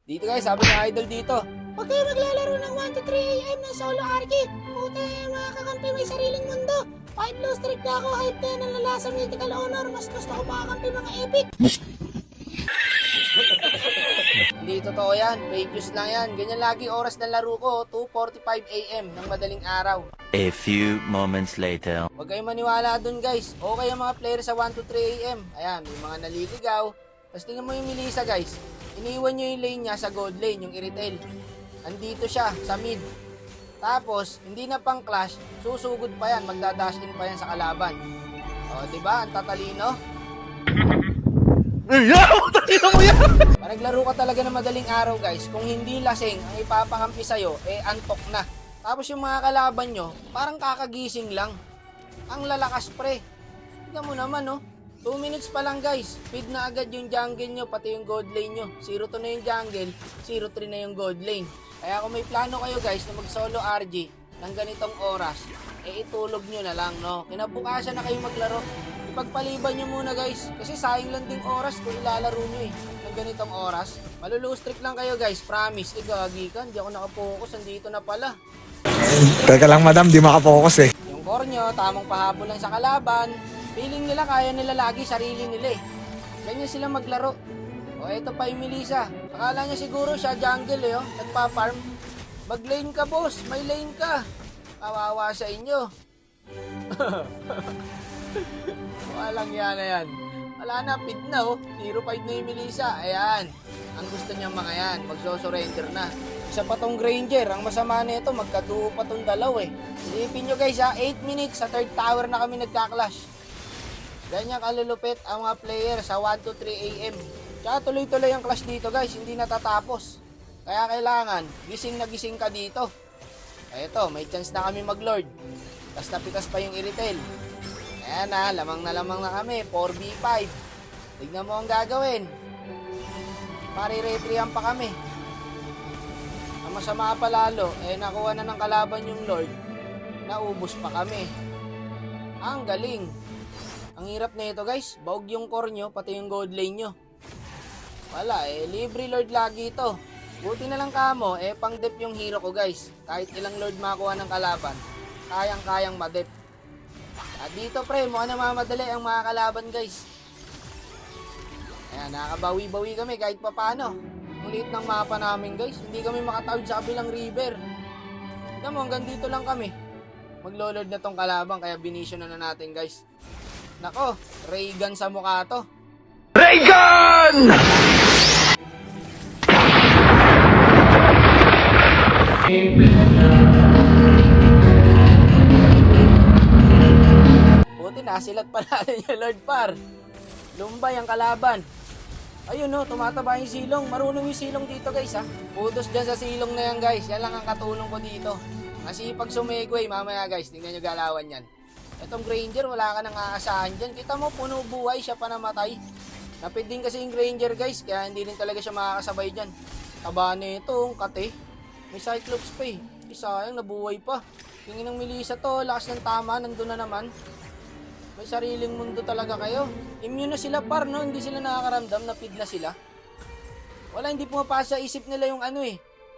Dito guys, sabi ng idol dito, huwag kayo maglalaro ng 1 to 3 AM ng solo arcade. Puta mga kakampi, may sariling mundo. 5 blue streak na ako, hype na ng lalasa mythical honor. Mas gusto ko pa kakampi mga epic. Hindi totoo yan, fake news lang yan. Ganyan lagi oras ng laro ko, 2:45 AM ng madaling araw. A few moments later. Huwag kayong maniwala dun guys. Okay ang mga player sa 1 to 3 AM. Ayan, may mga naliligaw. Tapos tingnan mo yung Melissa guys. Iniwan nyo yung lane niya sa gold lane, yung Iritel. Andito siya, sa mid. Tapos, hindi na pang clash, susugod pa yan, magdadash in pa yan sa kalaban. O, diba? Ang tatalino. Talino mo yan! Naglaro ka talaga ng madaling araw guys. Kung hindi lasing ang ipapakampi sa'yo, antok na. Tapos yung mga kalaban nyo, parang kakagising lang. Ang lalakas pre. Tignan mo naman 2 minutes pa lang guys. Feed na agad yung jungle nyo, pati yung gold lane nyo. 0-2 na yung jungle, 0-3 na yung gold lane. Kaya kung may plano kayo guys na mag solo RG ng ganitong oras, itulog nyo na lang Kinabukasan na kayo maglaro. Ipagpaliban nyo muna guys. Kasi sayang lang ding oras kung ilalaro nyo ng ganitong oras. Malulose streak lang kayo guys, promise. Gagi ka, hindi ako nakapokus, andito na pala. Teka lang madam, di makapokus Yung core nyo, tamang pahabol lang sa kalaban. Feeling nila kaya nila lagi sarili nila Ganyan sila maglaro. O eto pa yung Melissa. Akala niya siguro siya jungle nagpa-farm. Mag-lane ka boss, may lane ka. Kawawa sa inyo. Walang yan na yan. Wala na, pid na 0-5 na yung Melissa. Ayan. Ang gusto niya mga yan, magso-surrender na. Isa pa tong Granger, ang masama nito, magkaduo pa tong dalaw Isipin nyo guys 8 minutes sa third tower na kami nagka-clash. Ganyan kalulupit ang mga player sa 1 to 3 AM. Tsaka tuloy-tuloy ang clash dito guys, hindi natatapos. Kaya kailangan, gising na gising ka dito. Eto, may chance na kami mag-lord. Tas napitas pa yung Iritel. Ayan lamang na kami, 4v5. Tignan mo ang gagawin. Mariretrihan pa kami. Ang masama pa lalo, nakuha na ng kalaban yung lord. Naubos pa kami. Ang galing. Ang hirap na ito guys, baog yung core nyo, pati yung gold lane nyo. Wala libre lord lagi ito. Buti na lang kamo, pang dep yung hero ko guys. Kahit ilang lord makuha ng kalaban, kayang-kayang madep. At dito pre, mukhang namamadali ang mga kalaban guys. Ayan, nakakabawi-bawi kami kahit papano. Ang liit ng mapa namin guys, hindi kami makatawid sa kabilang river. Tignan mo, hanggang dito lang kami. Maglo-lord na tong kalaban, kaya binisyo na natin guys. Nako, Raygun sa mukha to. Raygun! Buti nasilat pa natin yung Lord Par. Lumbay ang kalaban. Ayun tumataba yung silong. Marunong yung silong dito guys Putos dyan sa silong na yan guys. Yan lang ang katulong ko dito. Masipag sumegway mamaya guys. Tingnan nyo galawan yan. Itong Granger, wala ka nang aasahan dyan. Kita mo, puno buhay, siya pa namatay. Napid din kasi yung Granger guys, kaya hindi rin talaga siya makakasabay dyan. Taba na ito, ang kate. May Cyclops pa Sayang, nabuhay pa. Tingin ng Melissa to, lakas ng tama, nandun na naman. May sariling mundo talaga kayo. Immune na sila par, hindi sila nakakaramdam, napid na sila. Wala, hindi pumapasa sa isip nila yung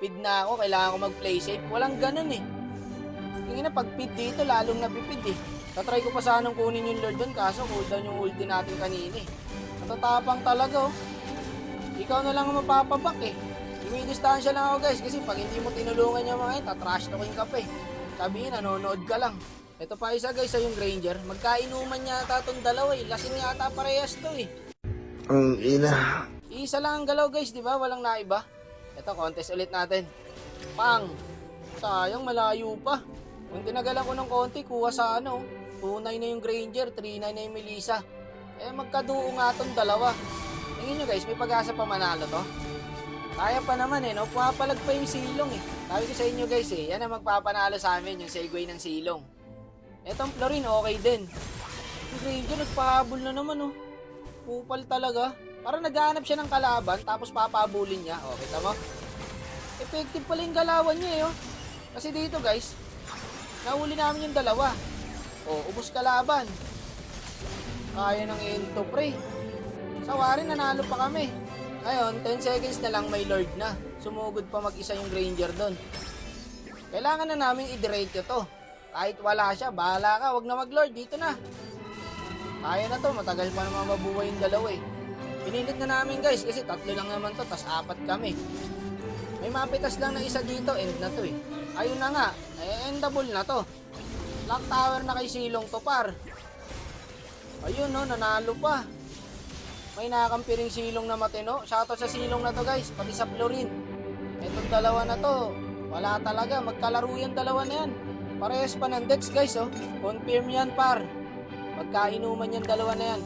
Pid na ako, kailangan ko mag-play safe. Walang ganun Tingin na, pag pid dito, lalong napipid Tatry ko pa sanang kunin yung Lord doon, kaso cooldown yung ulti natin kanina Natatapang talaga Ikaw na lang ang mapapabak Dumidistansya lang ako guys, kasi pag hindi mo tinulungan yung mga tatrash talking ka pa Sabihin, nanonood ka lang. Ito pa isa guys yung Granger, magkainuman yata itong dalawa lasing yata parehas to Ang ina. Isa lang ang galaw guys, di ba? Walang naiba. Ito, contest ulit natin. Pang! Sayang, malayo pa. Kung tinagalan ko ng konti, kuha sa 2-9 na yung Granger, 3-9 na yung Melissa. Magkaduo nga tong dalawa. Tingin nyo guys, may pag-asa pa manalo to. Kaya pa naman pumapalag pa yung silong Sabi ko sa inyo guys yan ang magpapanalo sa amin, yung segway ng silong. Etong Florin, okay din. Yung Granger, nagpahabol na naman Kupal talaga. Parang naghahanap siya ng kalaban, tapos papabulin niya. Kita mo? Effective pala yung galawan niya Kasi dito guys, nahuli namin yung dalawa. Ubos kalaban. Kaya ng ento pre. Sa Warin, nanalo pa kami. Ngayon, 10 seconds na lang may Lord na. Sumugod pa mag-isa yung Granger doon. Kailangan na namin i-direct to. Kahit wala siya, bahala ka, wag na mag-Lord, dito na. Kaya na to, matagal pa naman mabuhay yung dalawa eh. Pinilit na namin guys, kasi 3 lang naman to, tas 4 kami. May mapitas lang na isa dito, end na to eh. Ayun na nga, endable na to. Lock tower na kay Silong to par. Ayun no, nanalo pa. May nakakampiring Silong na matino. Shoutout sa Silong na to guys, pati sa Florin. Etong dalawa na to, wala talaga, magkalaro yan dalawa na yan. Parehas pa ng decks guys oh. Confirm yan par. Pagkainuman yan dalawa na yan.